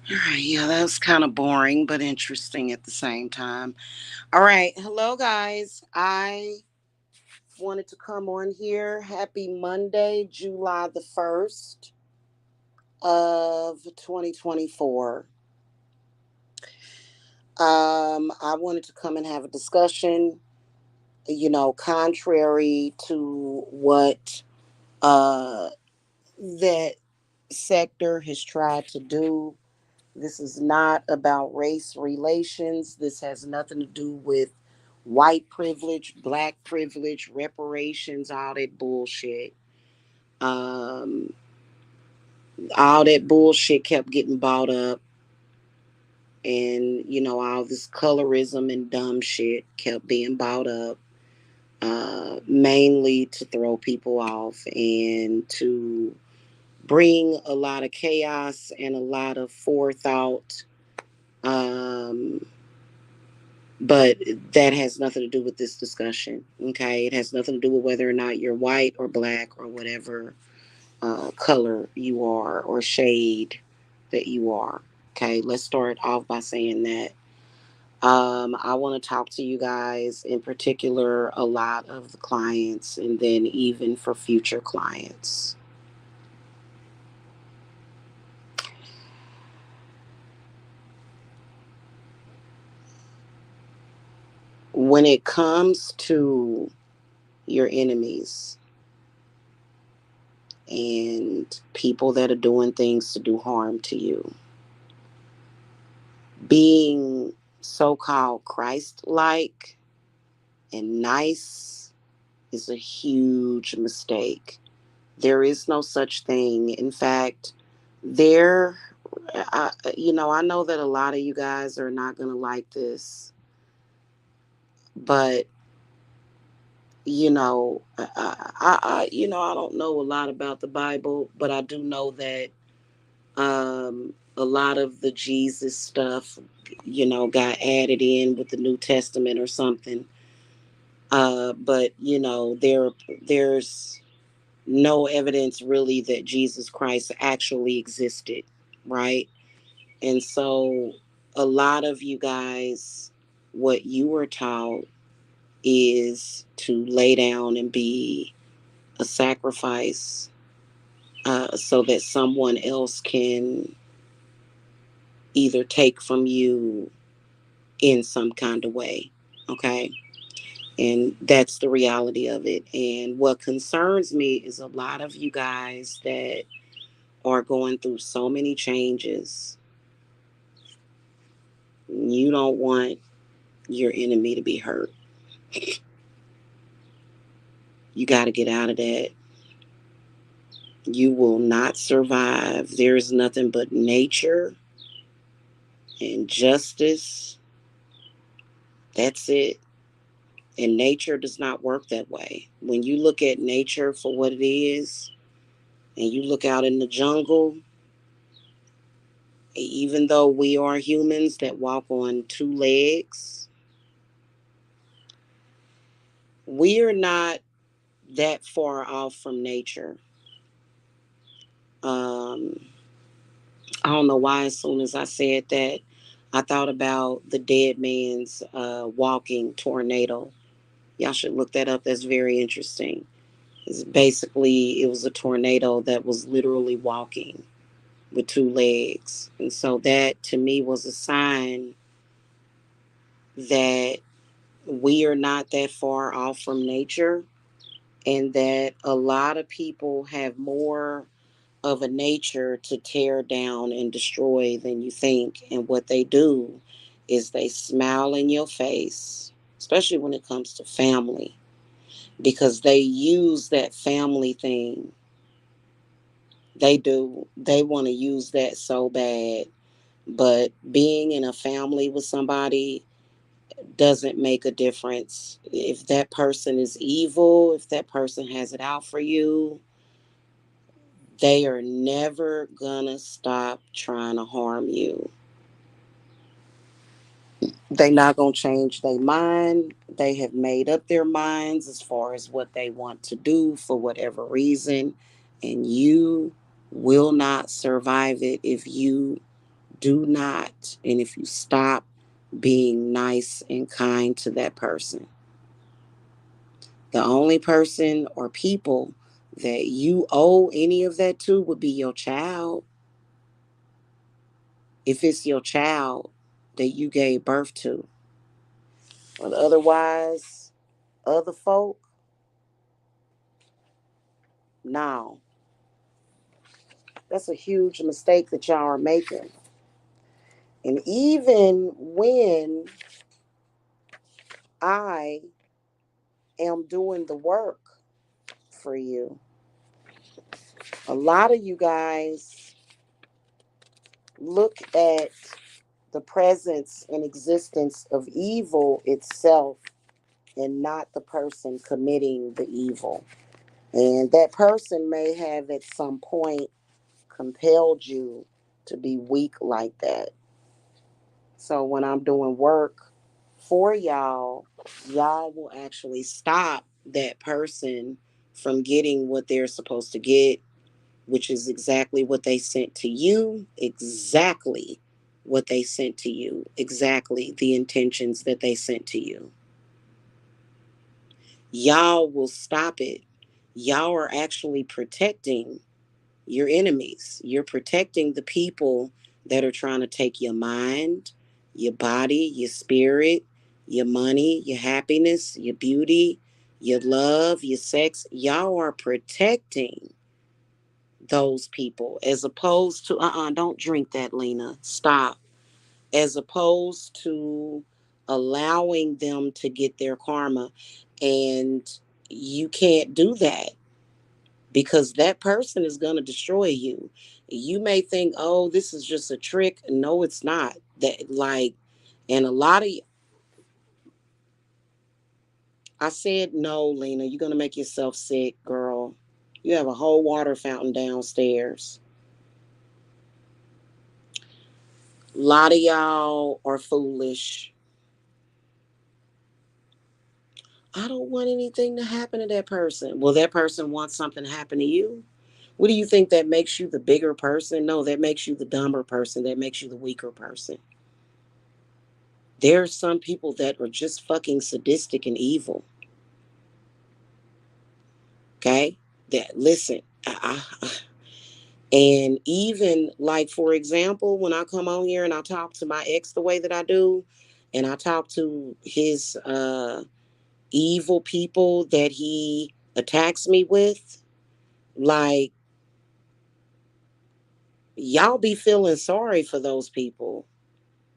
All right, yeah, that was kind of boring, but interesting at the same time. All right, hello guys. I wanted to come on here. Happy Monday, July the 1st of 2024. I wanted to come and have a discussion, contrary to what uh, that sector has tried to do. This is not about race relations. This has nothing to do with white privilege, black privilege, reparations, all that bullshit. Um, all that bullshit kept getting bought up, and all this colorism and dumb shit kept being bought up, mainly to throw people off and to bring a lot of chaos and a lot of forethought. Um, but that has nothing to do with this discussion. Okay, it has nothing to do with whether or not you're white or black or whatever color you are or shade that you are. Okay, let's start off by saying that. I want to talk to you guys, in particular, a lot of the clients, and then even for future clients. When it comes to your enemies and people that are doing things to do harm to you, being so called Christ like and nice is a huge mistake. There is no such thing. In fact, there, I know that a lot of you guys are not going to like this, but, I don't know a lot about the Bible, but I do know that a lot of the Jesus stuff, got added in with the New Testament or something. But there's no evidence really that Jesus Christ actually existed, right? And so a lot of you guys, what you were taught is to lay down and be a sacrifice, so that someone else can either take from you in some kind of way. Okay. And that's the reality of it. And what concerns me is a lot of you guys that are going through so many changes. You don't want your enemy to be hurt. You got to get out of that. You will not survive. There is nothing but nature and justice. That's it. And nature does not work that way. When you look at nature for what it is, and you look out in the jungle, even though we are humans that walk on two legs, we are not that far off from nature. Um, I don't know why, as soon as I said that, I thought about the dead man's walking tornado. Y'all should look that up. That's very interesting. It's basically, it was a tornado that was literally walking with two legs. And so that to me was a sign that we are not that far off from nature, and that a lot of people have more of a nature to tear down and destroy than you think. And what they do is they smile in your face, especially when it comes to family, because they use that family thing. They do. They want to use that so bad. But being in a family with somebody doesn't make a difference. If that person is evil, if that person has it out for you, they are never gonna stop trying to harm you. They not gonna change their mind. They have made up their minds as far as what they want to do for whatever reason, And you will not survive it if you do not, and if you stop being nice and kind to that person. The only person or people that you owe any of that to would be your child. If it's your child that you gave birth to. But otherwise, other folk, no. That's a huge mistake that y'all are making. And even when I am doing the work for you, a lot of you guys look at the presence and existence of evil itself and not the person committing the evil. And that person may have at some point compelled you to be weak like that. So when I'm doing work for y'all, y'all will actually stop that person from getting what they're supposed to get, which is exactly what they sent to you, exactly what they sent to you, exactly the intentions that they sent to you. Y'all will stop it. Y'all are actually protecting your enemies. You're protecting the people that are trying to take your mind, your body, your spirit, your money, your happiness, your beauty, your love, your sex. Y'all are protecting those people as opposed to, don't drink that, Lena. Stop. As opposed to allowing them to get their karma. And you can't do that because that person is going to destroy you. You may think, oh, this is just a trick. No, it's not. That, like, and a lot of, I said, no, Lena, you're going to make yourself sick, girl. You have a whole water fountain downstairs. A lot of y'all are foolish. I don't want anything to happen to that person. Well, that person wants something to happen to you. What do you think that makes you the bigger person? No, that makes you the dumber person. That makes you the weaker person. There are some people that are just fucking sadistic and evil. Okay? That, listen, and even like, for example, when I come on here and I talk to my ex the way that I do, and I talk to his evil people that he attacks me with, like, y'all be feeling sorry for those people.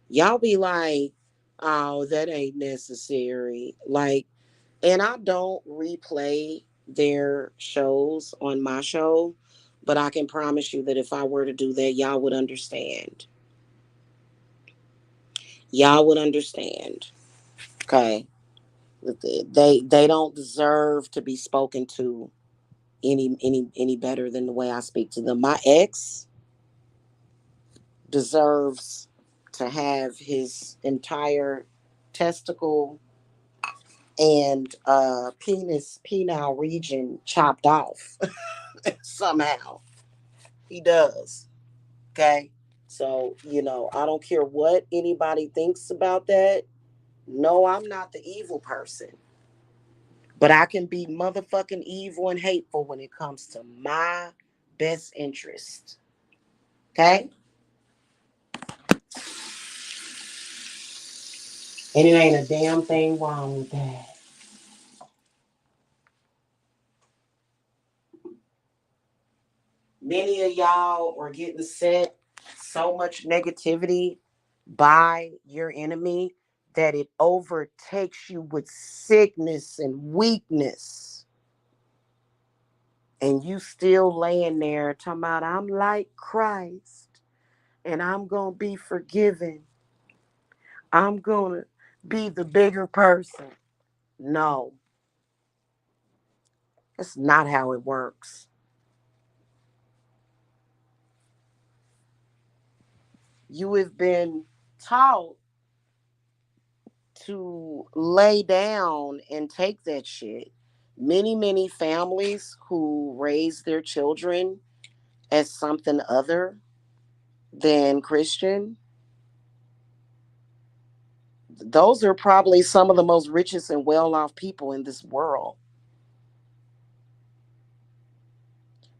Y'all be like, oh, that ain't necessary. Like, and I don't replay their shows on my show, but I can promise you that if I were to do that, y'all would understand. Y'all would understand. Okay. They don't deserve to be spoken to any better than the way I speak to them. My ex deserves to have his entire testicle and penis penile region chopped off somehow. He does. Okay. So, I don't care what anybody thinks about that. No, I'm not the evil person. But I can be motherfucking evil and hateful when it comes to my best interest. Okay? And it ain't a damn thing wrong with that. Many of y'all are getting set so much negativity by your enemy that it overtakes you with sickness and weakness. And you still laying there talking about, I'm like Christ and I'm going to be forgiven. I'm going to be the bigger person. No, that's not how it works. You have been taught to lay down and take that shit. Many families who raise their children as something other than Christian, those are probably some of the most richest and well off people in this world.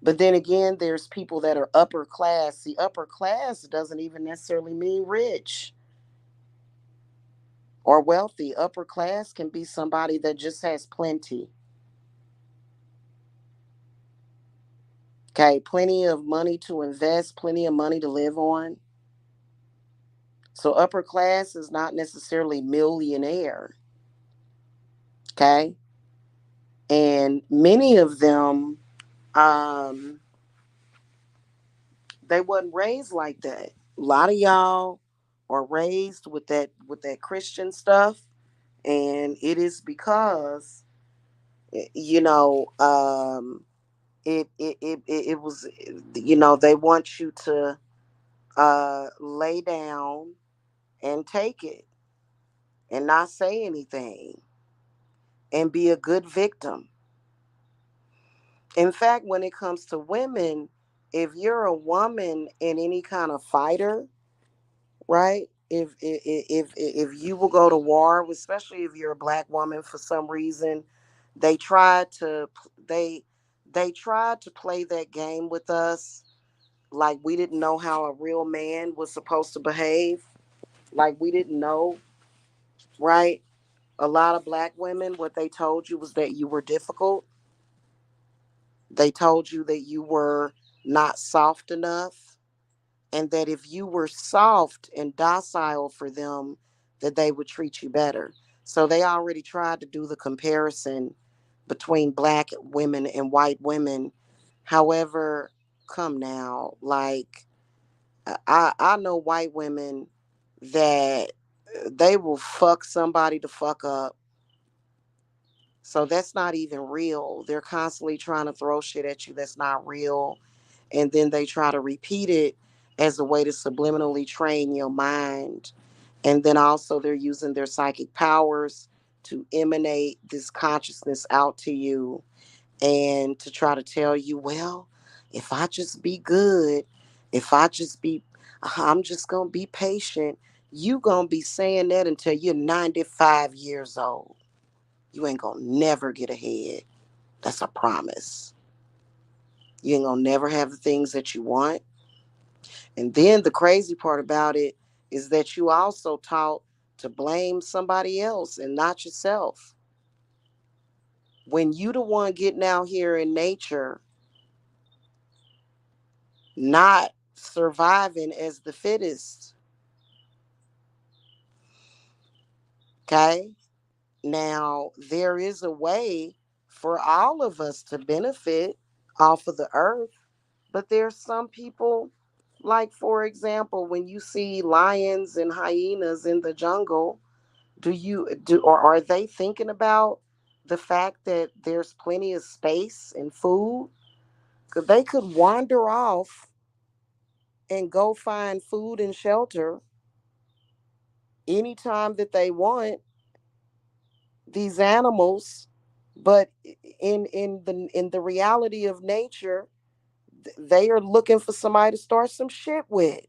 But then again, there's people that are upper class. See, upper class doesn't even necessarily mean rich or wealthy. Upper class can be somebody that just has plenty. Okay, plenty of money to invest, plenty of money to live on. So upper class is not necessarily millionaire. Okay. And many of them, um, they wasn't raised like that. A lot of y'all are raised with that Christian stuff, and it is because you know it was, they want you to lay down and take it and not say anything and be a good victim. In fact, when it comes to women, if you're a woman in any kind of fighter, right? If you will go to war, especially if you're a black woman, for some reason, they tried to they they tried to play that game with us, like we didn't know how a real man was supposed to behave, like we didn't know, right? A lot of black women, what they told you was that you were difficult. They told you that you were not soft enough, and that if you were soft and docile for them, that they would treat you better. So they already tried to do the comparison between black women and white women. However, come now, like I know white women that they will fuck somebody to fuck up. So that's not even real. They're constantly trying to throw shit at you that's not real. And then they try to repeat it as a way to subliminally train your mind. And then also they're using their psychic powers to emanate this consciousness out to you and to try to tell you, well, if I just be good, if I just be, I'm just going to be patient. You going to be saying that until you're 95 years old. You ain't going to never get ahead. That's a promise. You ain't going to never have the things that you want. And then the crazy part about it is that you also taught to blame somebody else and not yourself. When you the one getting out here in nature, not surviving as the fittest. Okay? Now, there is a way for all of us to benefit off of the earth, but there's some people, like, for example, when you see lions and hyenas in the jungle, or are they thinking about the fact that there's plenty of space and food? Because they could wander off and go find food and shelter anytime that they want, these animals. But in the reality of nature, they are looking for somebody to start some shit with.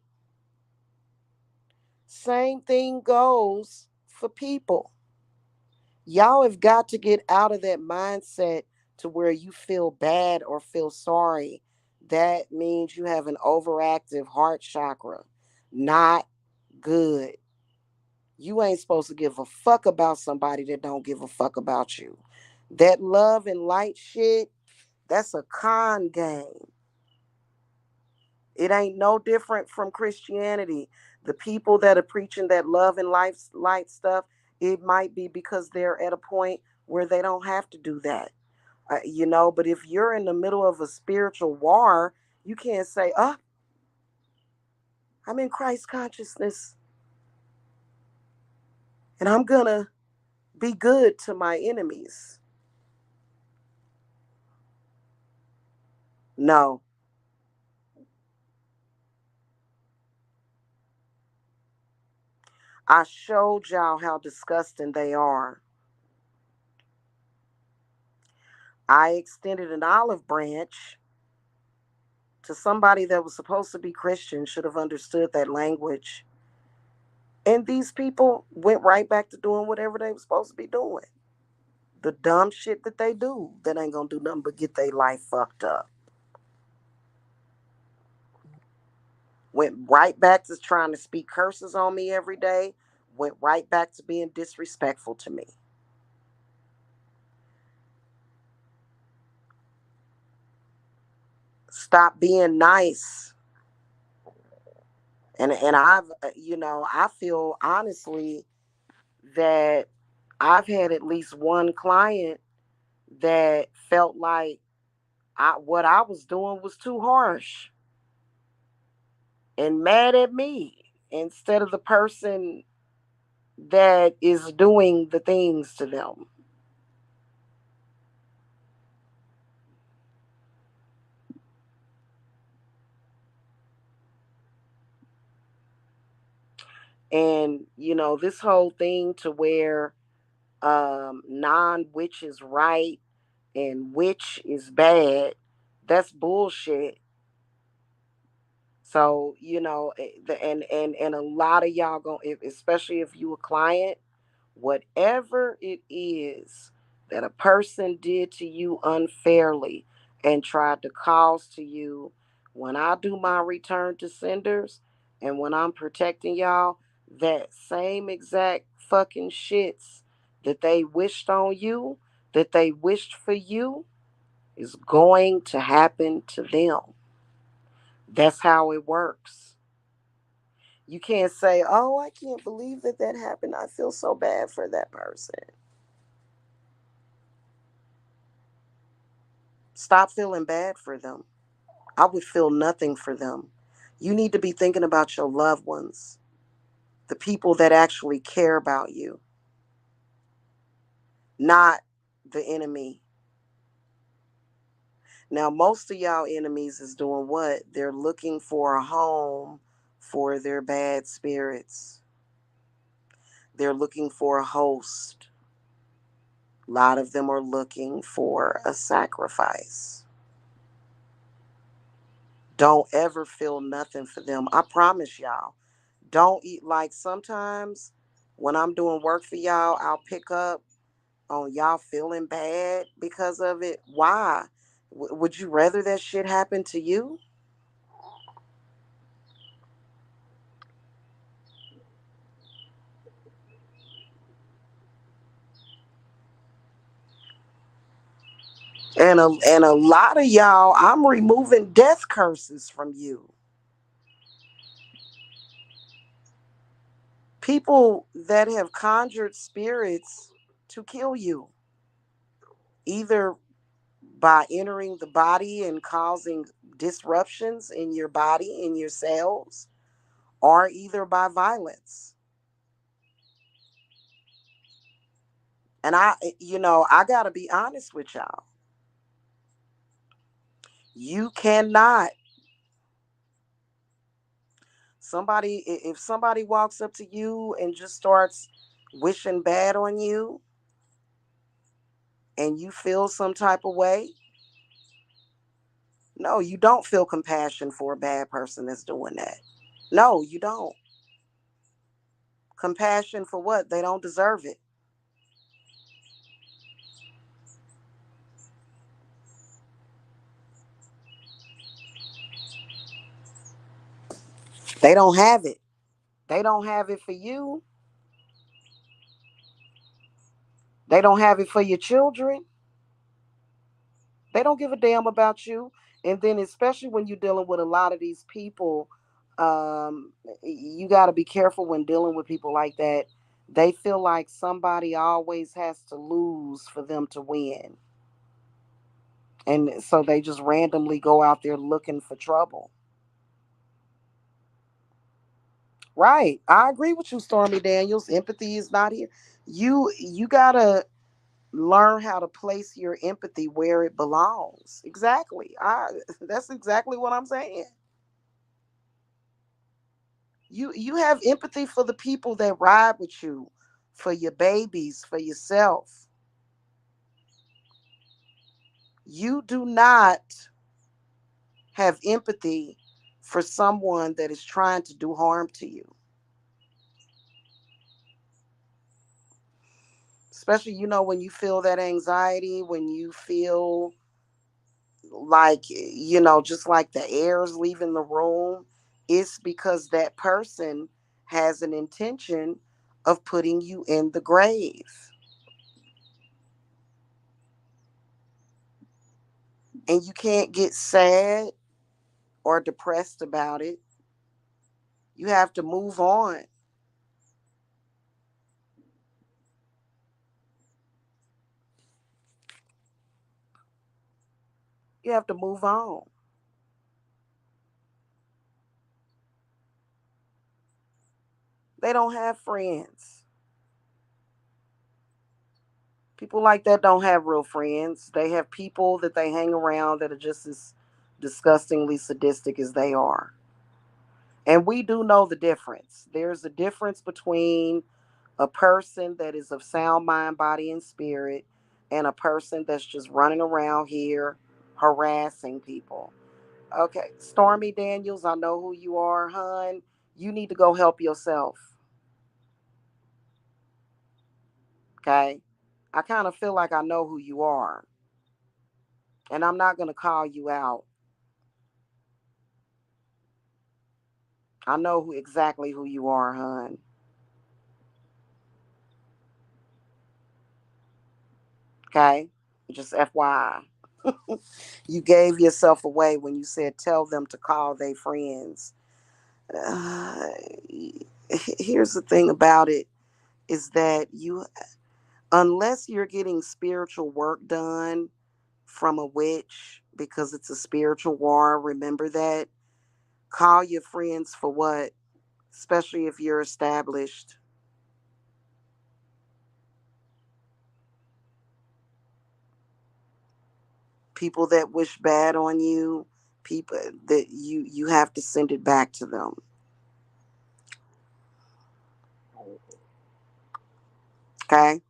Same thing goes for people. Y'all have got to get out of that mindset to where you feel bad or feel sorry. That means you have an overactive heart chakra. Not good. You ain't supposed to give a fuck about somebody that don't give a fuck about you. That love and light shit, that's a con game. It ain't no different from Christianity. The people that are preaching that love and light stuff, it might be because they're at a point where they don't have to do that. But if you're in the middle of a spiritual war, you can't say, I'm in Christ consciousness and I'm going to be good to my enemies. No. I showed y'all how disgusting they are. I extended an olive branch to somebody that was supposed to be Christian, should have understood that language. And these people went right back to doing whatever they were supposed to be doing. The dumb shit that they do that ain't gonna do nothing but get their life fucked up. Went right back to trying to speak curses on me every day. Went right back to being disrespectful to me. Stop being nice. And I've I feel honestly that I've had at least one client that felt like what I was doing was too harsh and mad at me instead of the person that is doing the things to them. And this whole thing to where non-witch is right and witch is bad, that's bullshit. So and a lot of y'all especially if you a client, whatever it is that a person did to you unfairly and tried to cause to you, when I do my return to senders and when I'm protecting y'all, that same exact fucking shits that they wished on you, that they wished for you, is going to happen to them. That's how it works. You can't say, oh, I can't believe that that happened. I feel so bad for that person. Stop feeling bad for them. I would feel nothing for them. You need to be thinking about your loved ones, the people that actually care about you, not the enemy. Now, most of y'all enemies is doing what? They're looking for a home for their bad spirits. They're looking for a host. A lot of them are looking for a sacrifice. Don't ever feel nothing for them. I promise y'all. Don't eat like sometimes when I'm doing work for y'all, I'll pick up on y'all feeling bad because of it. Why? Would you rather that shit happen to you? And a lot of y'all, I'm removing death curses from you. People that have conjured spirits to kill you, either by entering the body and causing disruptions in your body, in your cells, or either by violence. And I got to be honest with y'all. You cannot, if somebody walks up to you and just starts wishing bad on you and you feel some type of way, no, you don't feel compassion for a bad person that's doing that. No, you don't. Compassion for what? They don't deserve it. They don't have it. They don't have it for you. They don't have it for your children. They don't give a damn about you. And then, especially when you're dealing with a lot of these people, you got to be careful when dealing with people like that. They feel like somebody always has to lose for them to win. And so they just randomly go out there looking for trouble. Right. I agree with you, Stormy Daniels. Empathy is not here. You got to learn how to place your empathy where it belongs. Exactly. That's exactly what I'm saying. You have empathy for the people that ride with you, for your babies, for yourself. You do not have empathy for someone that is trying to do harm to you. Especially, when you feel that anxiety, when you feel like, just like the air is leaving the room, it's because that person has an intention of putting you in the grave. And you can't get sad or depressed about it. You have to move on. You have to move on. They don't have friends. People like that don't have real friends. They have people that they hang around that are just as disgustingly sadistic as they are. And we do know the difference. There's a difference between a person that is of sound mind, body, and spirit, and a person that's just running around here harassing people. Okay, Stormy Daniels, I know who you are, hun. You need to go help yourself. Okay? I kind of feel like I know who you are, and I'm not going to call you out. I know exactly who you are, hun. Okay? Just FYI. You gave yourself away when you said tell them to call their friends. Uh, Here's the thing about it is that unless you're getting spiritual work done from a witch because it's a spiritual war, remember that. Call your friends for what? Especially if you're established. People that wish bad on you, people that you have to send it back to them. Okay?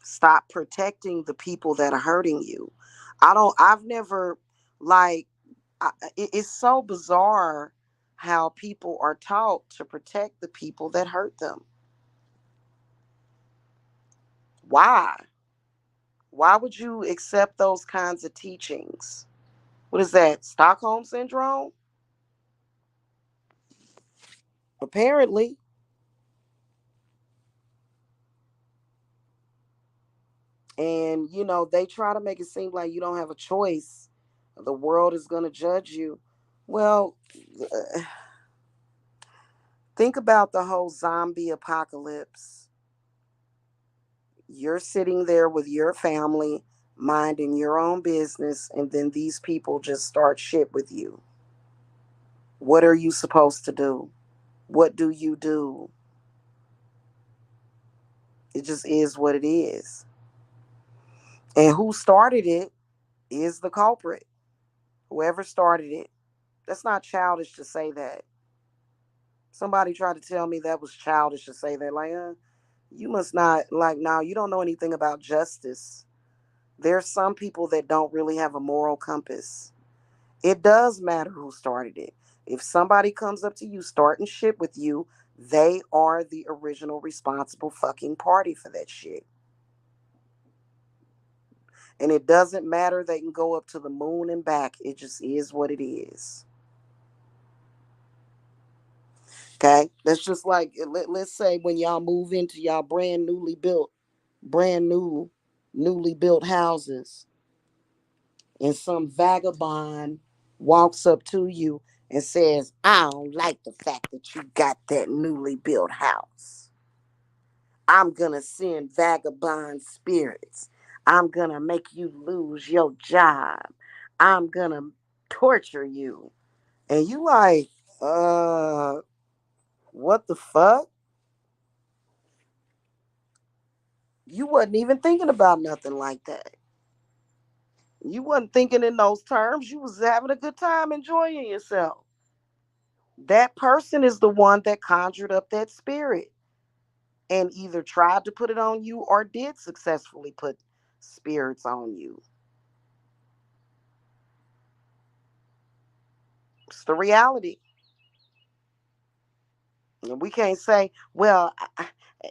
Stop protecting the people that are hurting you. I've never, like, it's so bizarre how people are taught to protect the people that hurt them. Why? Why would you accept those kinds of teachings? What is that? Stockholm syndrome? Apparently. And, they try to make it seem like you don't have a choice. The world is going to judge you. Well, think about the whole zombie apocalypse. You're sitting there with your family, minding your own business, and then these people just start shit with you. What are you supposed to do? What do you do? It just is what it is. And who started it is the culprit. Whoever started it. That's not childish to say that. Somebody tried to tell me that was childish to say that. Like, you must not, like, now you don't know anything about justice. There's some people that don't really have a moral compass. It does matter who started it. If somebody comes up to you starting shit with you, they are the original responsible fucking party for that shit. And it doesn't matter. They can go up to the moon and back. It just is what it is. Okay? That's just like, let's say when y'all move into y'all brand new, newly built houses, and some vagabond walks up to you and says, I don't like the fact that you got that newly built house. I'm gonna send vagabond spirits. I'm gonna make you lose your job. I'm gonna torture you. And you like, what the fuck? You wasn't even thinking about nothing like that. You wasn't thinking in those terms. You was having a good time enjoying yourself. That person is the one that conjured up that spirit and either tried to put it on you or did successfully put spirits on you. It's the reality. We can't say, well,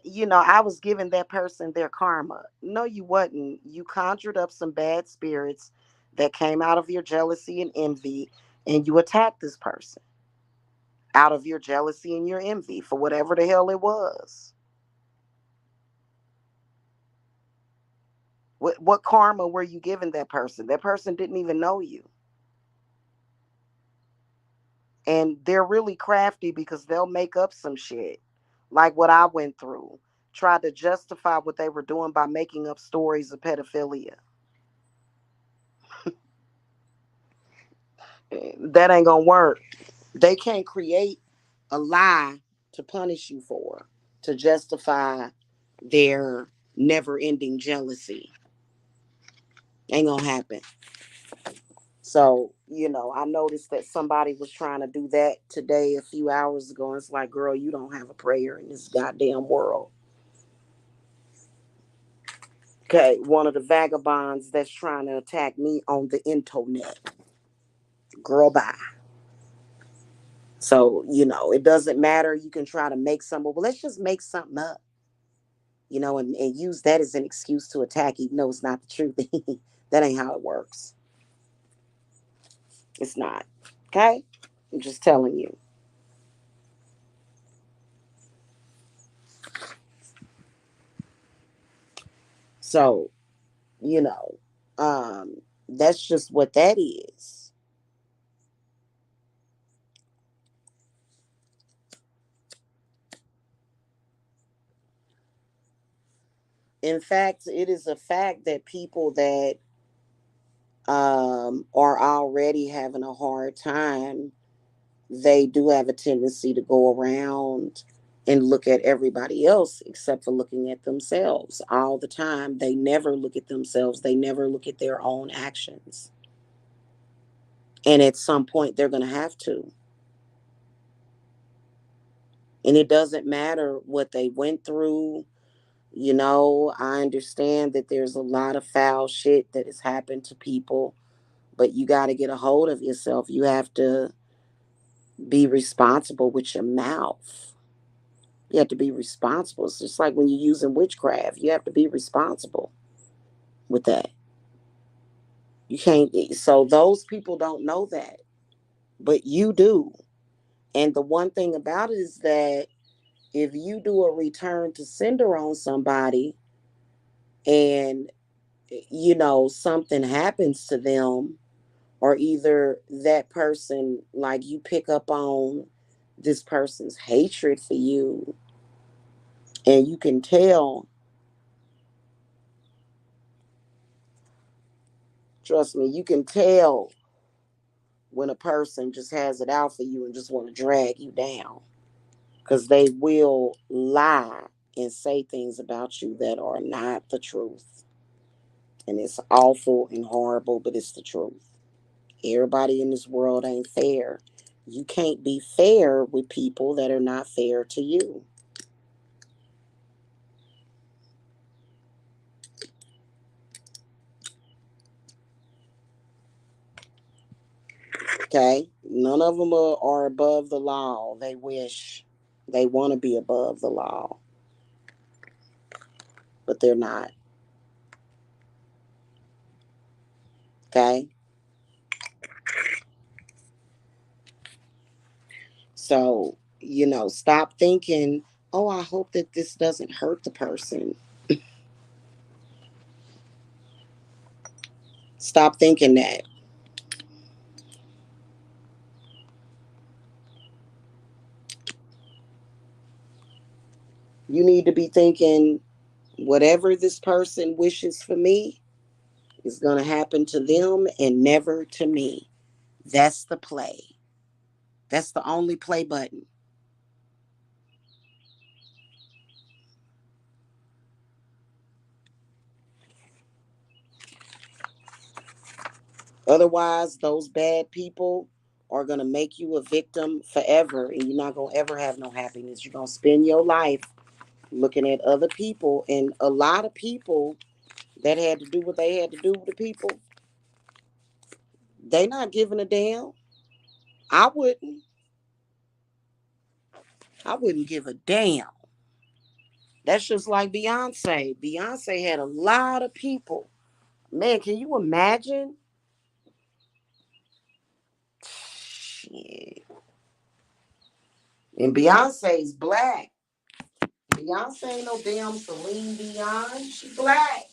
I was giving that person their karma. No, you wasn't. You conjured up some bad spirits that came out of your jealousy and envy, and you attacked this person out of your jealousy and your envy for whatever the hell it was. What karma were you giving that person? That person didn't even know you. And they're really crafty because they'll make up some shit like what I went through, tried to justify what they were doing by making up stories of pedophilia. That ain't gonna work. They can't create a lie to punish you for, to justify their never ending jealousy. Ain't gonna happen. So, I noticed that somebody was trying to do that today a few hours ago. And it's like, girl, you don't have a prayer in this goddamn world. Okay, one of the vagabonds that's trying to attack me on the internet. Girl, bye. So, it doesn't matter. You can try to make something. Well, let's just make something up, and use that as an excuse to attack, even though it's not the truth. That ain't how it works. It's not. Okay? I'm just telling you. So, you know, that's just what that is. In fact, it is a fact that people that are already having a hard time, they do have a tendency to go around and look at everybody else except for looking at themselves all the time. They never look at themselves, they never look at their own actions. And at some point, they're going to have to. And it doesn't matter what they went through. I understand that there's a lot of foul shit that has happened to people, but you got to get a hold of yourself. You have to be responsible with your mouth. You have to be responsible. It's just like when you're using witchcraft, you have to be responsible with that. You can't, so those people don't know that, but you do. And the one thing about it is that if you do a return to sender on somebody and, something happens to them, or either that person, like you pick up on this person's hatred for you, and you can tell, trust me, you can tell when a person just has it out for you and just want to drag you down, because they will lie and say things about you that are not the truth. And it's awful and horrible, but it's the truth. Everybody in this world ain't fair. You can't be fair with people that are not fair to you. Okay? None of them are above the law. They wish they want to be above the law, but they're not. Okay? So, stop thinking, oh, I hope that this doesn't hurt the person. Stop thinking that. You need to be thinking, whatever this person wishes for me is going to happen to them and never to me. That's the play. That's the only play button. Otherwise, those bad people are going to make you a victim forever, and you're not going to ever have no happiness. You're going to spend your life looking at other people, and a lot of people that had to do what they had to do with the people, they not giving a damn. I wouldn't. I wouldn't give a damn. That's just like Beyonce. Beyonce had a lot of people. Man, can you imagine? Shit. And Beyonce's black. Beyonce ain't no damn Celine Dion. She black.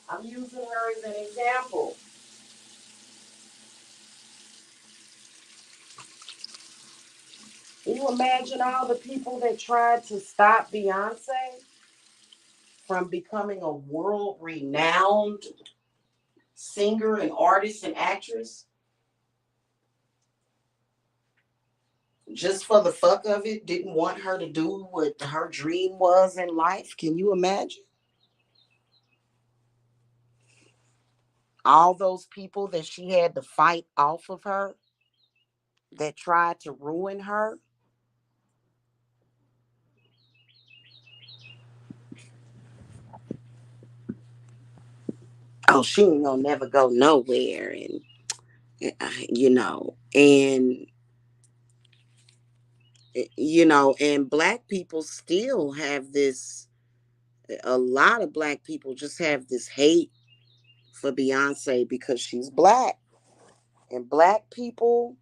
I'm using her as an example. Can you imagine all the people that tried to stop Beyonce from becoming a world renowned singer and artist and actress just for the fuck of it? Didn't want her to do what her dream was in life? Can you imagine? All those people that she had to fight off of her that tried to ruin her. Oh, she ain't gonna never go nowhere. And, and, and black people still have this, a lot of black people just have this hate for Beyonce because she's black. And black people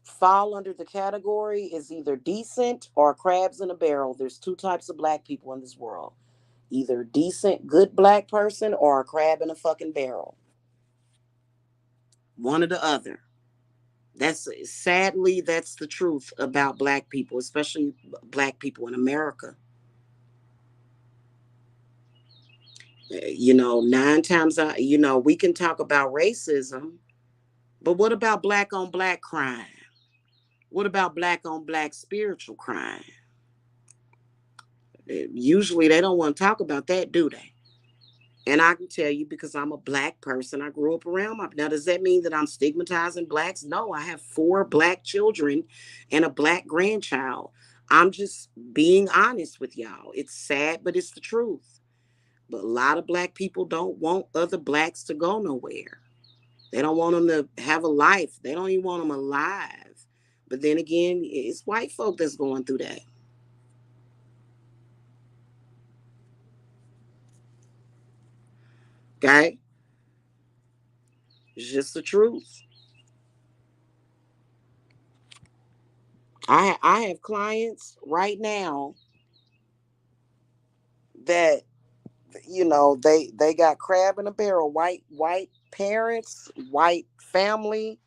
fall under the category is either decent or crabs in a barrel. There's two types of black people in this world. Either decent, good black person or a crab in a fucking barrel. One or the other. That's sadly that's the truth about black people, especially black people in America. Nine times out, we can talk about racism, but what about black on black crime? What about black on black spiritual crime? Usually they don't want to talk about that, do they? And I can tell you because I'm a black person, I grew up around my. Now, does that mean that I'm stigmatizing blacks? No, I have 4 black children and a black grandchild. I'm just being honest with y'all. It's sad, but it's the truth. But a lot of black people don't want other blacks to go nowhere. They don't want them to have a life. They don't even want them alive. But then again, it's white folk that's going through that. Okay? It's just the truth. I have clients right now that they got crab in a barrel, white parents, white family,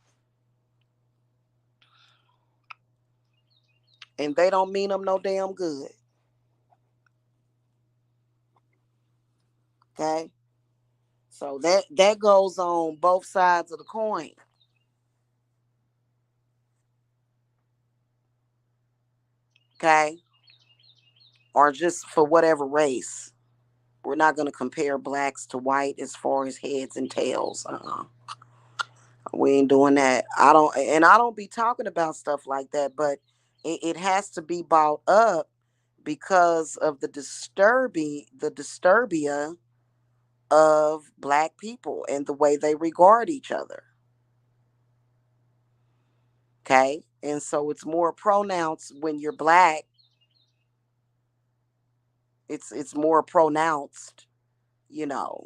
and they don't mean them no damn good. Okay, so that goes on both sides of the coin. Okay, or just for whatever race. We're not going to compare blacks to white as far as heads and tails. We ain't doing that. I don't be talking about stuff like that, but it has to be brought up because of the disturbia of black people and the way they regard each other. Okay. And so it's more pronounced when you're black. It's more pronounced, you know.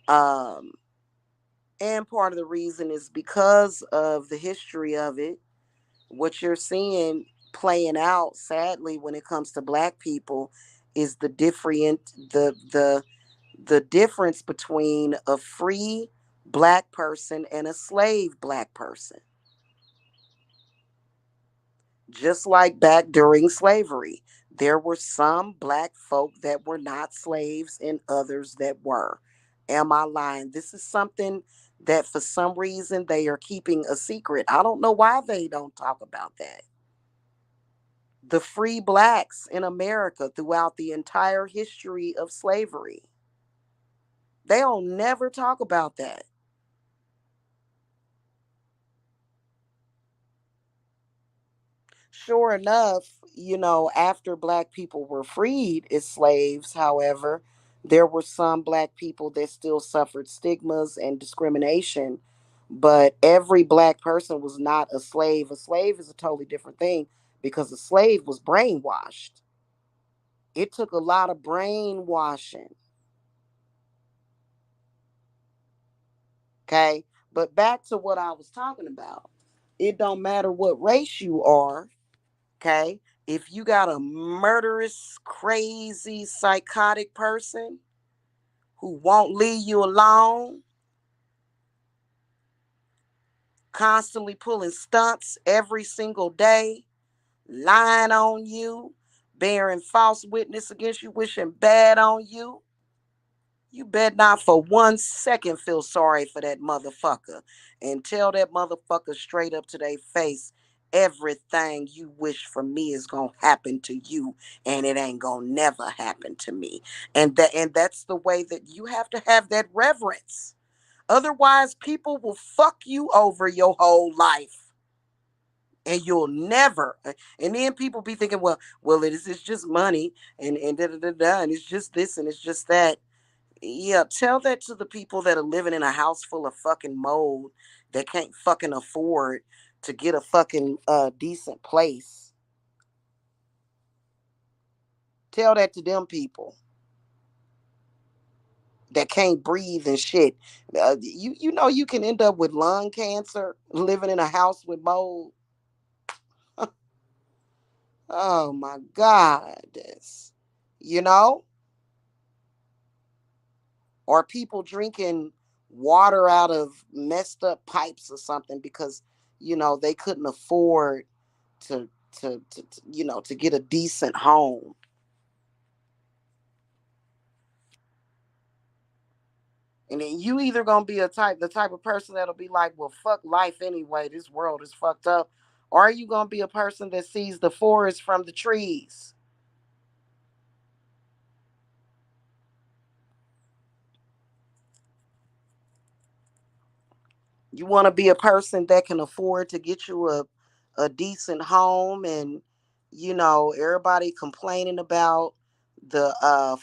Um, and part of the reason is because of the history of it. What you're seeing playing out, sadly, when it comes to black people, is the difference between a free black person and a slave black person. Just like back during slavery, there were some black folk that were not slaves and others that were. Am I lying? This is something that for some reason they are keeping a secret. I don't know why they don't talk about that. The free blacks in America throughout the entire history of slavery. They don't never talk about that. Sure enough, after black people were freed as slaves, however, There were some black people that still suffered stigmas and discrimination, but every black person was not a slave. A slave is a totally different thing because a slave was brainwashed. It took a lot of brainwashing. Okay. But back to what I was talking about. It don't matter what race you are. Okay. If you got a murderous, crazy, psychotic person who won't leave you alone, constantly pulling stunts every single day, lying on you, bearing false witness against you, wishing bad on you, you better not for 1 second feel sorry for that motherfucker and tell that motherfucker straight up to their face, everything you wish for me is gonna happen to you and it ain't gonna never happen to me. And that's the way that you have to have that reverence. Otherwise, people will fuck you over your whole life. And you'll never, and then people be thinking, well, it's just money and da da da da, and it's just this and it's just that. Yeah, tell that to the people that are living in a house full of fucking mold that can't fucking afford to get a fucking decent place. Tell that to them people that can't breathe and shit. You know you can end up with lung cancer living in a house with mold. Oh my god, this, you know, or people drinking water out of messed up pipes or something because they couldn't afford to to get a decent home. And then you either gonna be the type of person that'll be like, well, fuck life anyway, this world is fucked up, or are you gonna be a person that sees the forest from the trees? You want to be a person that can afford to get you a decent home, and everybody complaining about the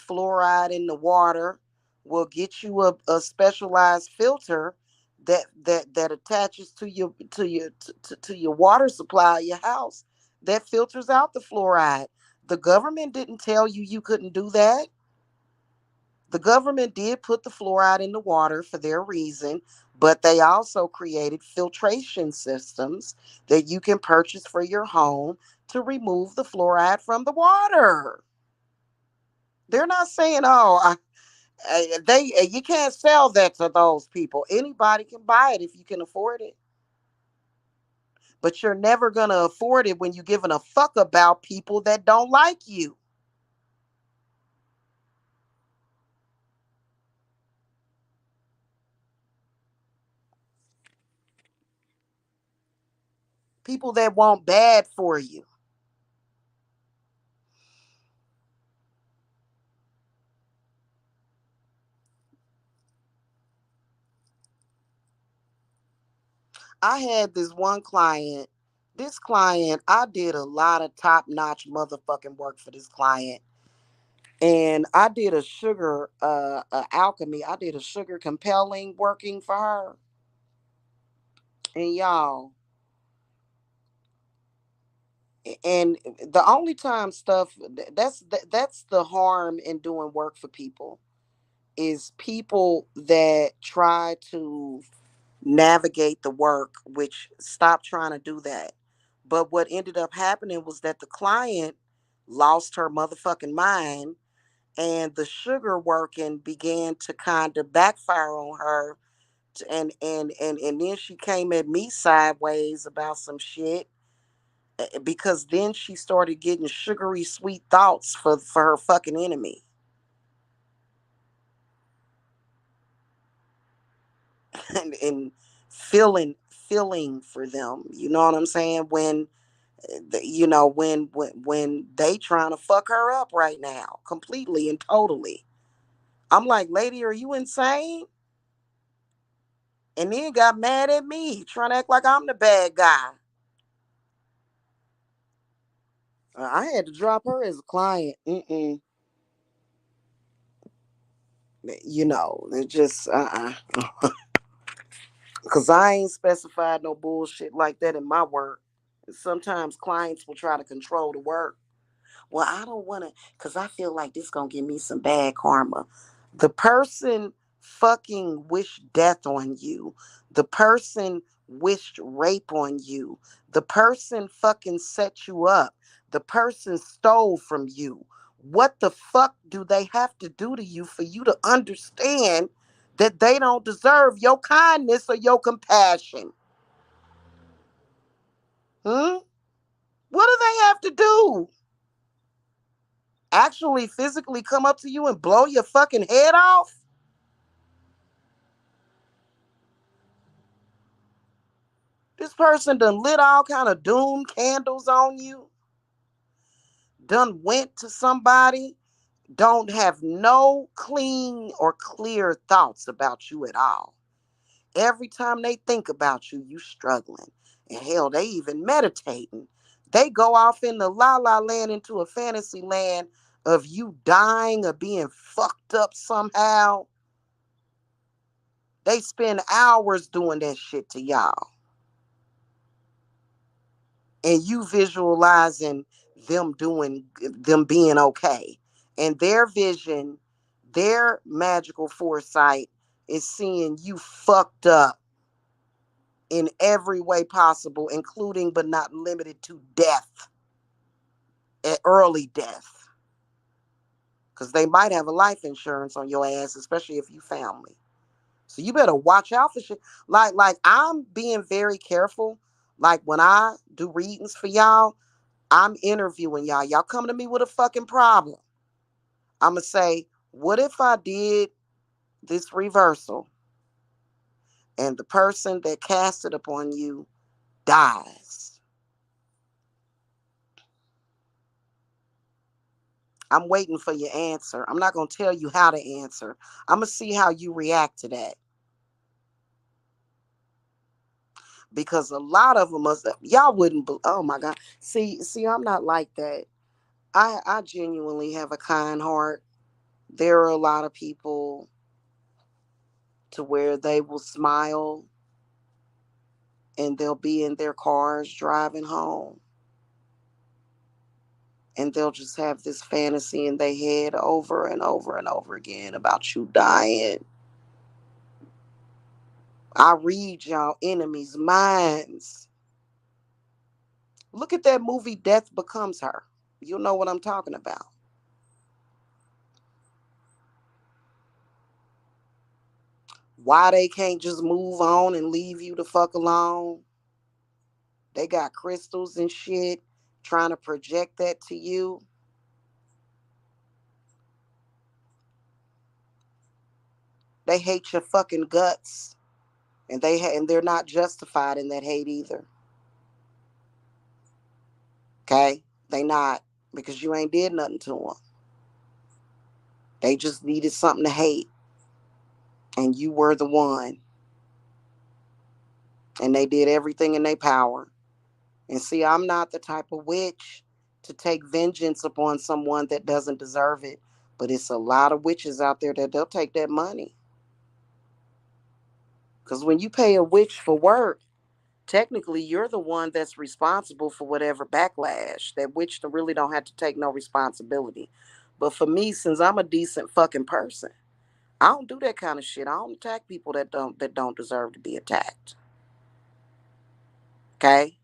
fluoride in the water. Will get you a specialized filter that attaches to your water supply, your house, that filters out the fluoride. The government didn't tell you you couldn't do that. The government did put the fluoride in the water for their reason, but they also created filtration systems that you can purchase for your home to remove the fluoride from the water. They're not saying, "Oh, you can't sell that to those people." Anybody can buy it if you can afford it, but you're never gonna afford it when you're giving a fuck about people that don't like you. People that want bad for you. I had this one client. This client, I did a lot of top notch motherfucking work for this client. And I did a sugar alchemy. I did a sugar compelling working for her. And y'all, and the only time stuff that's the harm in doing work for people is people that try to navigate the work, which stop trying to do that. But what ended up happening was that the client lost her motherfucking mind, and the sugar working began to kind of backfire on her. And then she came at me sideways about some shit, because then she started getting sugary sweet thoughts for her fucking enemy. And feeling for them. You know what I'm saying? When they trying to fuck her up right now, completely and totally. I'm like, lady, are you insane? And then got mad at me, trying to act like I'm the bad guy. I had to drop her as a client. Mm-mm. It just because I ain't specified no bullshit like that in my work. Sometimes clients will try to control the work. Well, I don't want to, because I feel like this going to give me some bad karma. The person fucking wished death on you. The person wished rape on you. The person fucking set you up. The person stole from you. What the fuck do they have to do to you for you to understand that they don't deserve your kindness or your compassion? Hmm? What do they have to do? Actually physically come up to you and blow your fucking head off? This person done lit all kind of doom candles on you, done went to somebody, don't have no clean or clear thoughts about you at all. Every time they think about you, you struggling. And hell, they even meditating. They go off in the la la land, into a fantasy land of you dying or being fucked up somehow. They spend hours doing that shit to y'all. And you visualizing them being okay. And their vision, their magical foresight is seeing you fucked up in every way possible, including but not limited to death, early death. Because they might have a life insurance on your ass, especially if you family. So you better watch out for shit. Like I'm being very careful. Like when I do readings for y'all, I'm interviewing y'all. Y'all come to me with a fucking problem. I'm going to say, what if I did this reversal and the person that cast it upon you dies? I'm waiting for your answer. I'm not going to tell you how to answer. I'm going to see how you react to that. Because a lot of them must, y'all wouldn't, oh my God. See, I'm not like that. I genuinely have a kind heart. There are a lot of people to where they will smile and they'll be in their cars driving home and they'll just have this fantasy in their head over and over and over again about you dying. I read y'all enemies' minds. Look at that movie Death Becomes Her. You know what I'm talking about. Why they can't just move on and leave you the fuck alone? They got crystals and shit trying to project that to you. They hate your fucking guts, and they're not justified in that hate either. Okay, they not, because you ain't did nothing to them. They just needed something to hate, and you were the one. And they did everything in their power. And see, I'm not the type of witch to take vengeance upon someone that doesn't deserve it. But it's a lot of witches out there that they'll take that money. Because when you pay a witch for work, technically you're the one that's responsible for whatever backlash. That witch really don't have to take no responsibility. But for me, since I'm a decent fucking person, I don't do that kind of shit. I don't attack people that don't deserve to be attacked. Okay?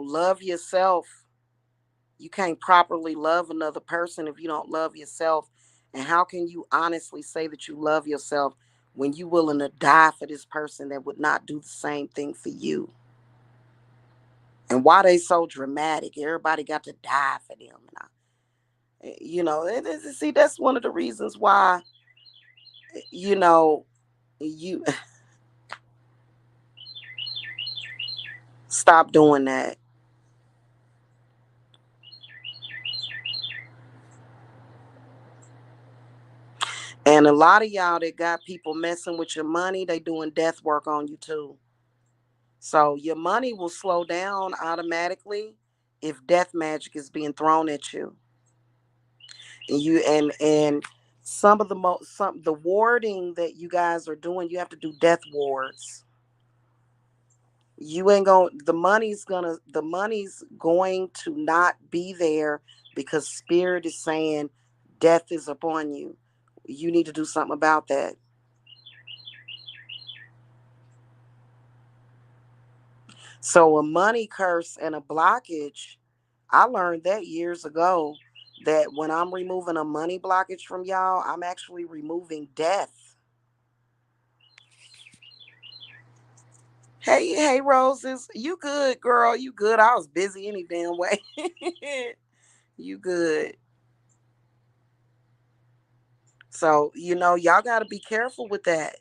Love yourself. You can't properly love another person if you don't love yourself. And how can you honestly say that you love yourself when you willing to die for this person that would not do the same thing for you? And why they so dramatic? Everybody got to die for them. See, that's one of the reasons why, you know, you stop doing that. And a lot of y'all that got people messing with your money, they doing death work on you too. So your money will slow down automatically if death magic is being thrown at you. And some of the some the warding that you guys are doing, you have to do death wards. You ain't going the money's going to not be there because spirit is saying death is upon you. You need to do something about that. So a money curse and a blockage, I learned that years ago, that when I'm removing a money blockage from y'all, I'm actually removing death. Hey, Roses, you good, girl? You good? I was busy any damn way. You good? So y'all got to be careful with that.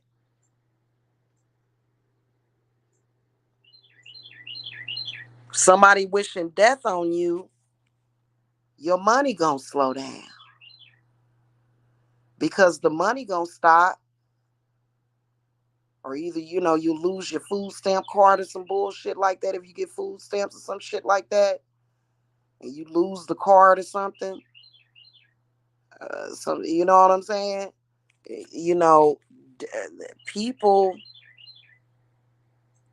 Somebody wishing death on you, your money gonna slow down because the money gonna stop, or either you lose your food stamp card or some bullshit like that if you get food stamps or some shit like that, and you lose the card or something. So you know what I'm saying? You know, people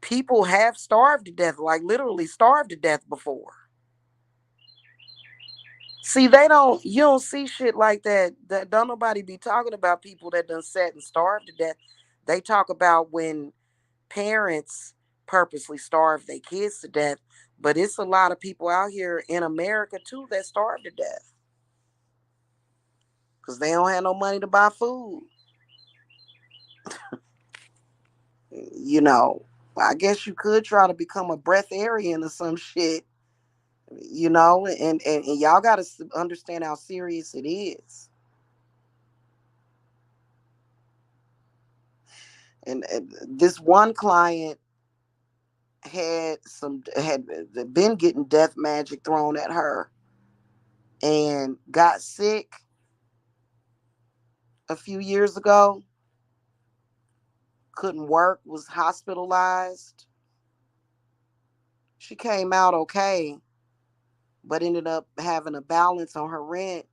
people have starved to death, like literally starved to death before. See, you don't see shit like that. That don't nobody be talking about people that done sat and starved to death. They talk about when parents purposely starve their kids to death, but it's a lot of people out here in America too that starve to death because they don't have no money to buy food. You know, I guess you could try to become a breatharian or some shit. And y'all got to understand how serious it is. And this one client had been getting death magic thrown at her and got sick a few years ago, couldn't work, was hospitalized. She came out okay, but ended up having a balance on her rent.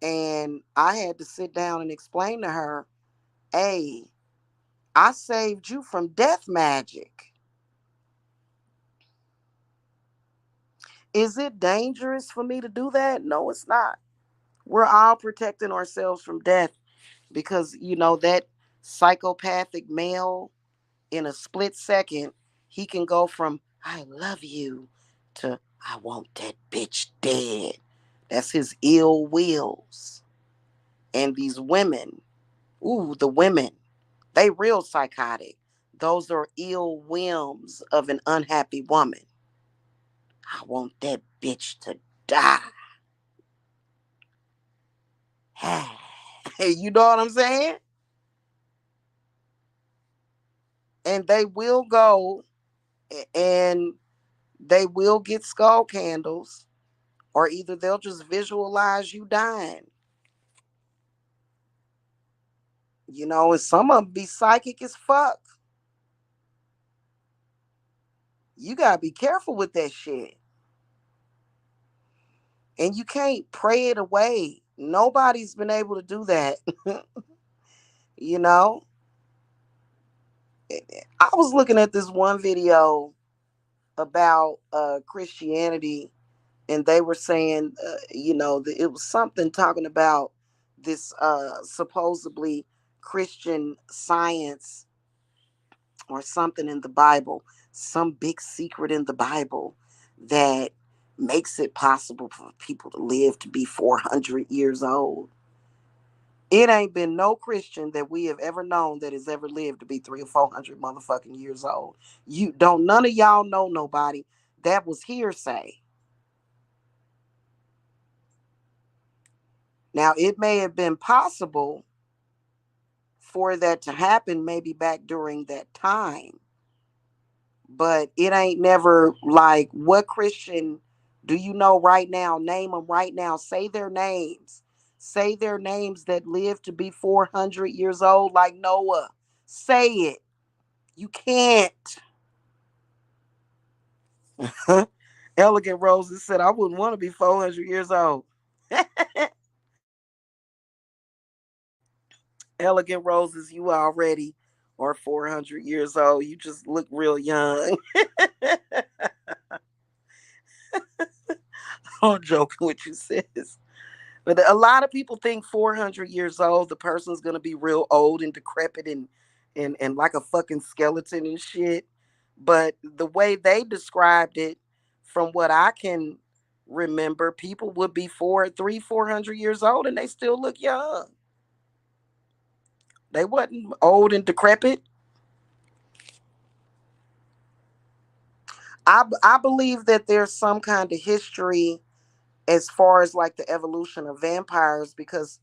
And I had to sit down and explain to her, hey, I saved you from death magic. Is it dangerous for me to do that? No, it's not. We're all protecting ourselves from death because, that psychopathic male, in a split second, he can go from I love you to I want that bitch dead. That's his ill wills. And these women, ooh, the women, they real psychotic. Those are ill whims of an unhappy woman. I want that bitch to die. You know what I'm saying? And they will go and they will get skull candles, or either they'll just visualize you dying. And some of them be psychic as fuck. You gotta be careful with that shit. And you can't pray it away. Nobody's been able to do that. you know? I was looking at this one video about Christianity, and they were saying, it was something talking about this supposedly Christian science or something in the Bible, some big secret in the Bible that makes it possible for people to live to be 400 years old. It ain't been no Christian that we have ever known that has ever lived to be 300 or 400 motherfucking years old. You don't, none of y'all know nobody. That was hearsay. Now, it may have been possible for that to happen maybe back during that time, but it ain't never like, what Christian do you know right now? Name them right now. Say their names Say their names that live to be 400 years old, like Noah. Say it. You can't. Elegant Roses said, I wouldn't want to be 400 years old. Elegant Roses, you already are 400 years old. You just look real young. I'm joking with you, sis. But a lot of people think 400 years old, the person's going to be real old and decrepit and like a fucking skeleton and shit. But the way they described it, from what I can remember, people would be 400 years old and they still look young. They wasn't old and decrepit. I believe that there's some kind of history as far as like the evolution of vampires, because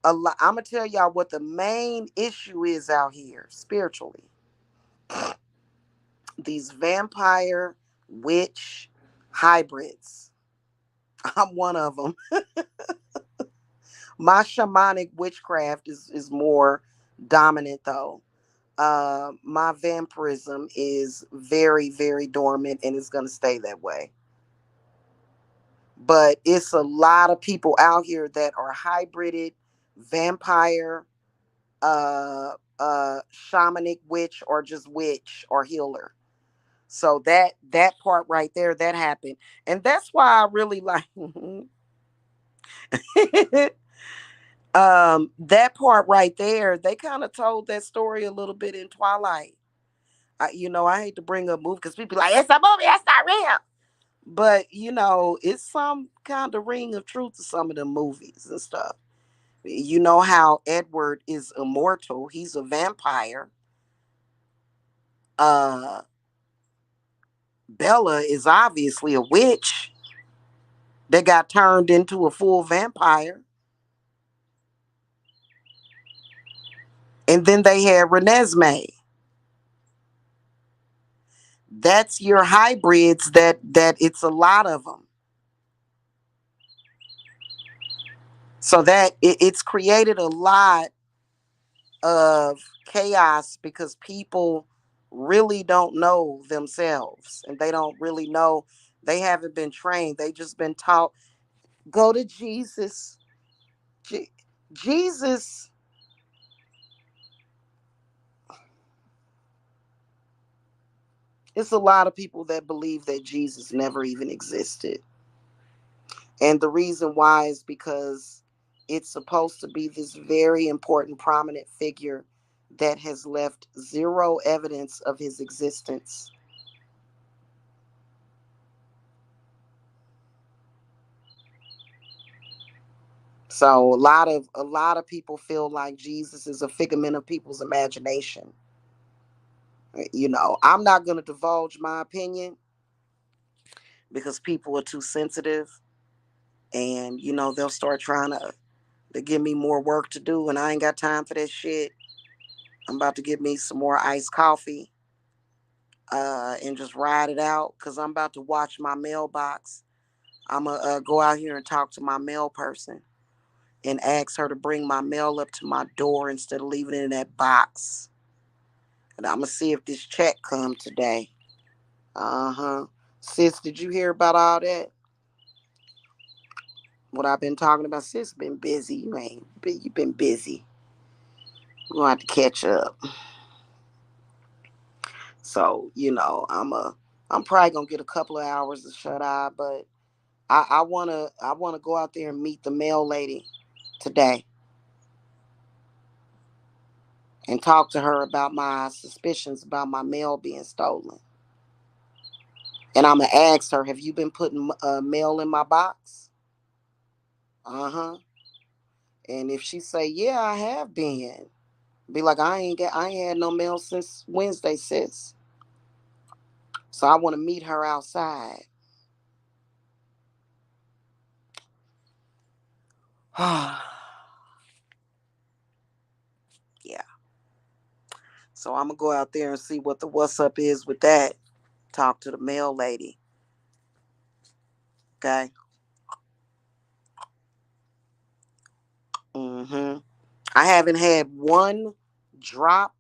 I'm gonna tell y'all what the main issue is out here spiritually. These vampire witch hybrids. I'm one of them. My shamanic witchcraft is more dominant though. My vampirism is very, very dormant and it's gonna stay that way. But it's a lot of people out here that are hybrided vampire, shamanic witch, or just witch or healer. So that part right there, that happened. And that's why I really like that part right there. They kind of told that story a little bit in Twilight. I hate to bring up movie because people like, it's a movie, that's not real. But it's some kind of ring of truth to some of the movies and stuff. You know how Edward is immortal, he's a vampire. uh Bella is obviously a witch that got turned into a full vampire. And then they had Renesmee. That's your hybrids, that it's a lot of them. So that it's created a lot of chaos because people really don't know themselves and they don't really know. They haven't been trained. They just been taught, go to Jesus. Jesus, it's a lot of people that believe that Jesus never even existed. And the reason why is because it's supposed to be this very important, prominent figure that has left zero evidence of his existence. So a lot of people feel like Jesus is a figment of people's imagination. I'm not going to divulge my opinion because people are too sensitive, and they'll start trying to give me more work to do, and I ain't got time for that shit. I'm about to get me some more iced coffee, and just ride it out because I'm about to watch my mailbox. I'm going to go out here and talk to my mail person and ask her to bring my mail up to my door instead of leaving it in that box. And I'm going to see if this check come today. Uh-huh. Sis, did you hear about all that? What I've been talking about? Sis been busy. You been busy. We're going to have to catch up. So, I'm probably going to get a couple of hours of shut eye, but I wanna go out there and meet the mail lady today and talk to her about my suspicions about my mail being stolen. And I'm gonna ask her, "Have you been putting mail in my box?" Uh huh. And if she say, "Yeah, I have been," be like, I ain't had no mail since Wednesday, sis." So I want to meet her outside. Yeah. So I'm gonna go out there and see what the what's up is with that. Talk to the mail lady. Okay. Mm-hmm. I haven't had one drop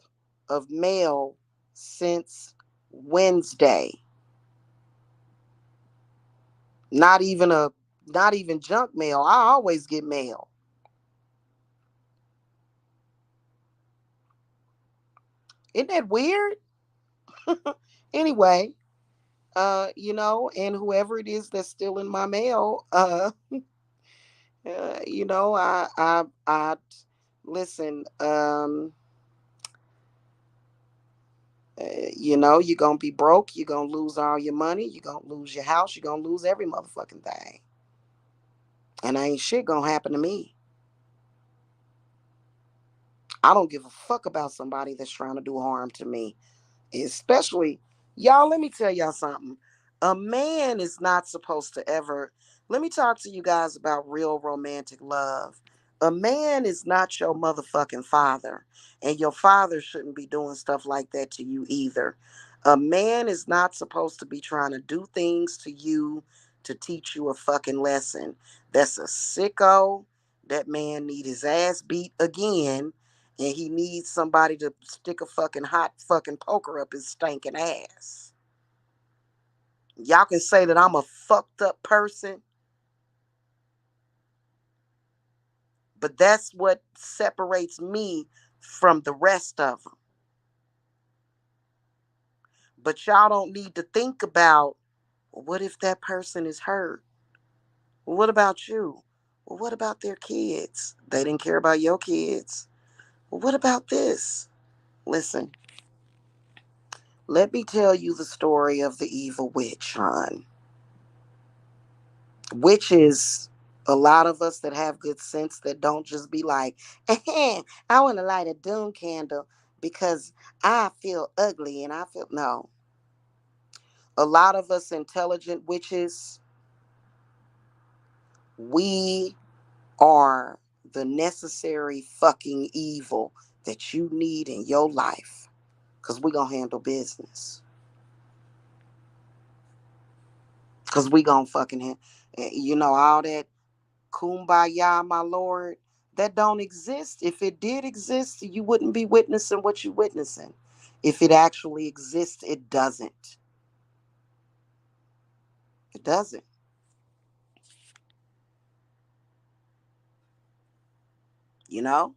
of mail since Wednesday. Not even a not even junk mail. I always get mail. Isn't that weird? Anyway, and whoever it is that's still in my mail, I listen, you're gonna be broke, you're gonna lose all your money, you're gonna lose your house, you're gonna lose every motherfucking thing. And ain't shit gonna happen to me. I don't give a fuck about somebody that's trying to do harm to me. Especially, y'all, let me tell y'all something. A man is not supposed to ever, let me talk to you guys about real romantic love. A man is not your motherfucking father, and your father shouldn't be doing stuff like that to you either. A man is not supposed to be trying to do things to you to teach you a fucking lesson. That's a sicko. That man need his ass beat again, and he needs somebody to stick a fucking hot fucking poker up his stinking ass. Y'all can say that I'm a fucked up person, but that's what separates me from the rest of them. But y'all don't need to think about, well, what if that person is hurt? Well, what about you? Well, what about their kids? They didn't care about your kids. Well, what about this? Listen, let me tell you the story of the evil witch, hon. Witches, a lot of us that have good sense that don't just be like, I want to light a doom candle because I feel ugly and I feel no. A lot of us intelligent witches, we are the necessary fucking evil that you need in your life because we gonna handle business. Because we gonna fucking all that kumbaya, my lord, that don't exist. If it did exist, you wouldn't be witnessing what you're witnessing. If it actually exists, it doesn't. It doesn't. You know?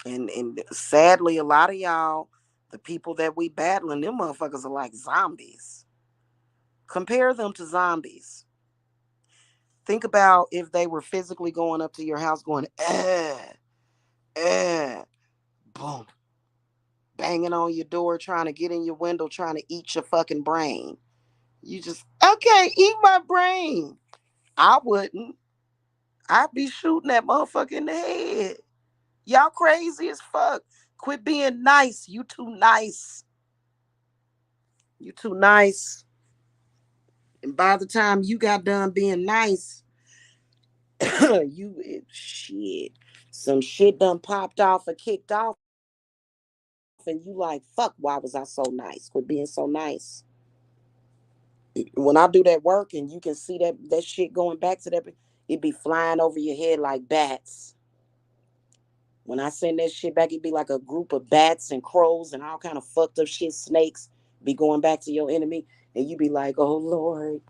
And sadly, a lot of y'all, the people that we battling, them motherfuckers are like zombies. Compare them to zombies. Think about if they were physically going up to your house going, eh, boom, banging on your door, trying to get in your window, trying to eat your fucking brain. You just, okay, eat my brain. I wouldn't. I'd be shooting that motherfucker in the head. Y'all crazy as fuck. Quit being nice. You too nice. You too nice. And by the time you got done being nice, shit. Some shit done popped off or kicked off. And you like, fuck, why was I so nice? Quit being so nice. When I do that work and you can see that shit going back to that, it be flying over your head like bats. When I send that shit back, it'd be like a group of bats and crows and all kind of fucked up shit, snakes be going back to your enemy, and you be like, "Oh Lord,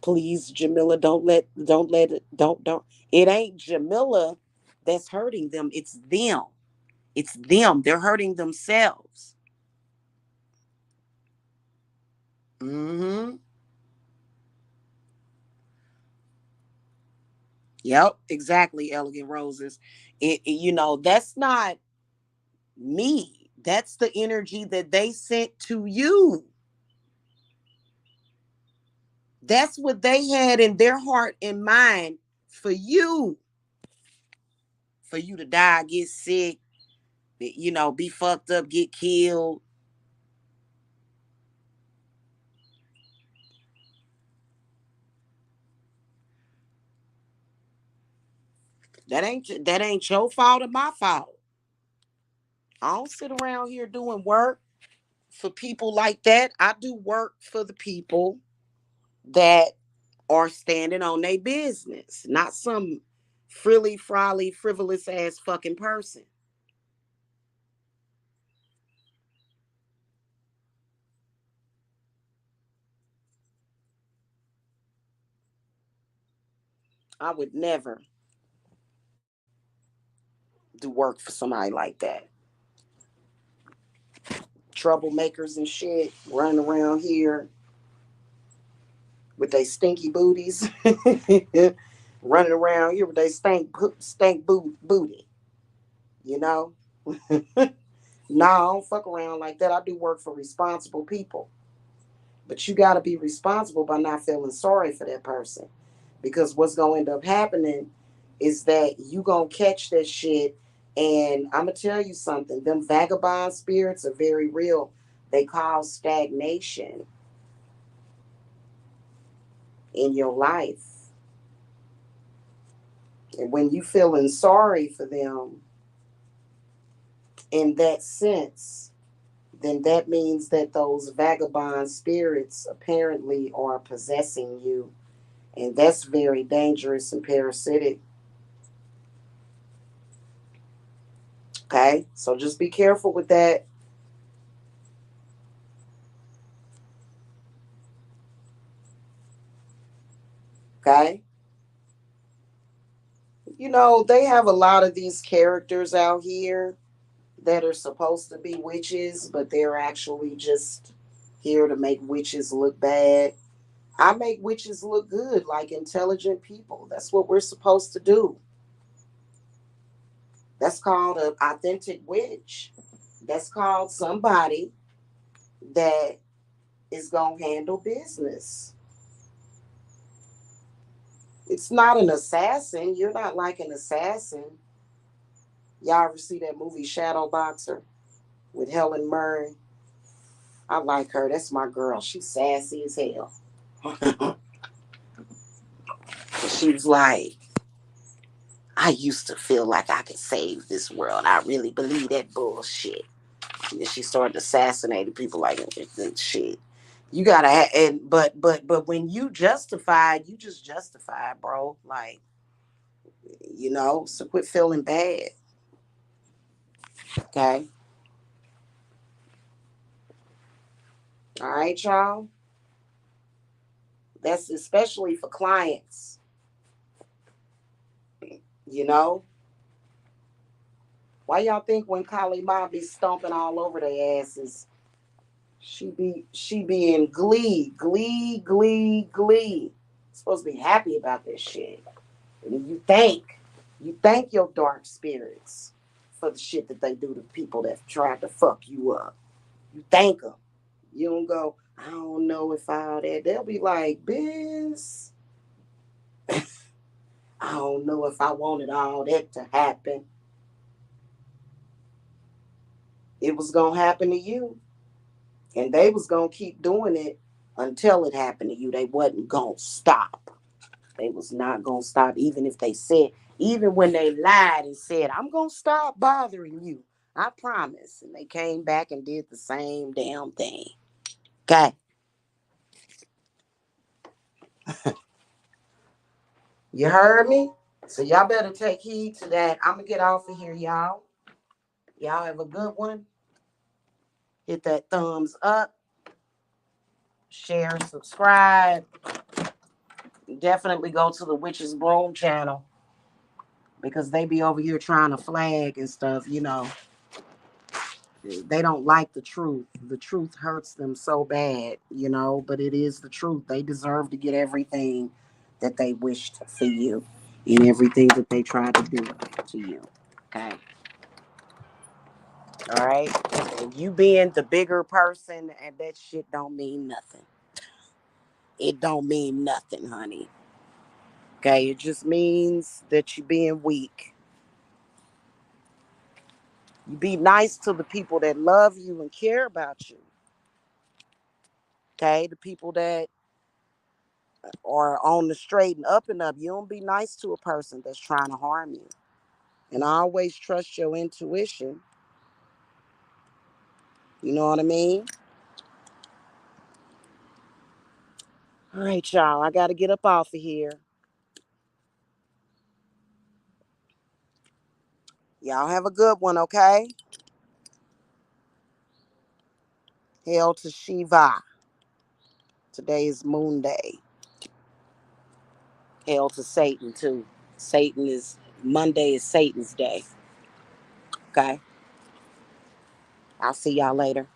please, Jamila, don't. It ain't Jamila that's hurting them. It's them. It's them. They're hurting themselves." Mm-hmm. Yep. Exactly. Elegant roses. That's not me. That's the energy that they sent to you. That's what they had in their heart and mind for you. For you to die, get sick, be fucked up, get killed. That ain't your fault or my fault. I don't sit around here doing work for people like that. I do work for the people that are standing on their business, not some frilly, frolly, frivolous ass fucking person. I would never do work for somebody like that. Troublemakers and shit running around here with they stinky booties, running around here with they booty. You know, no, I don't fuck around like that. I do work for responsible people, but you got to be responsible by not feeling sorry for that person, because what's gonna end up happening is that you gonna catch that shit. And I'm gonna tell you something. Them vagabond spirits are very real. They cause stagnation in your life. And when you feeling sorry for them in that sense, then that means that those vagabond spirits apparently are possessing you. And that's very dangerous and parasitic. Okay? So just be careful with that. Okay? You know, they have a lot of these characters out here that are supposed to be witches, but they're actually just here to make witches look bad. I make witches look good, like intelligent people. That's what we're supposed to do. That's called an authentic witch. That's called somebody that is going to handle business. It's not an assassin. You're not like an assassin. Y'all ever see that movie Shadow Boxer with Helen Mirren? I like her. That's my girl. She's sassy as hell. She was like, I used to feel like I could save this world. I really believe that bullshit. And then she started assassinating people like shit. You gotta and but when you justify, you just justify, bro. Like, so quit feeling bad. Okay. All right, y'all. That's especially for clients. You know, why y'all think when Kali Ma be stomping all over their asses, she be in glee, glee, glee, glee. Supposed to be happy about this shit. And you thank your dark spirits for the shit that they do to people that tried to fuck you up. You thank them. You don't go, I don't know if all that. They'll be like, Biz, I don't know if I wanted all that to happen. It was gonna happen to you, and they was gonna keep doing it until it happened to you. They wasn't gonna stop. They was not gonna stop, even if they said, even when they lied and said, I'm gonna stop bothering you. I promise. And they came back and did the same damn thing. Okay. You heard me? So y'all better take heed to that. I'm gonna get off of here, y'all. Y'all have a good one. Hit that thumbs up, share, subscribe. Definitely go to the Witches Broom channel because they be over here trying to flag and stuff. They don't like the truth. The truth hurts them so bad, but it is the truth. They deserve to get everything that they wished for you and everything that they tried to do to you. Okay. All right. And you being the bigger person, and that shit don't mean nothing. It don't mean nothing, honey. Okay. It just means that you being weak. You be nice to the people that love you and care about you. Okay. The people that are on the straight and up and up. You don't be nice to a person that's trying to harm you. And I always trust your intuition. You know what I mean? All right, y'all. I got to get up off of here. Y'all have a good one, okay? Hail to Shiva. Today is Moon Day. Hail to Satan, too. Monday is Satan's day. Okay? I'll see y'all later.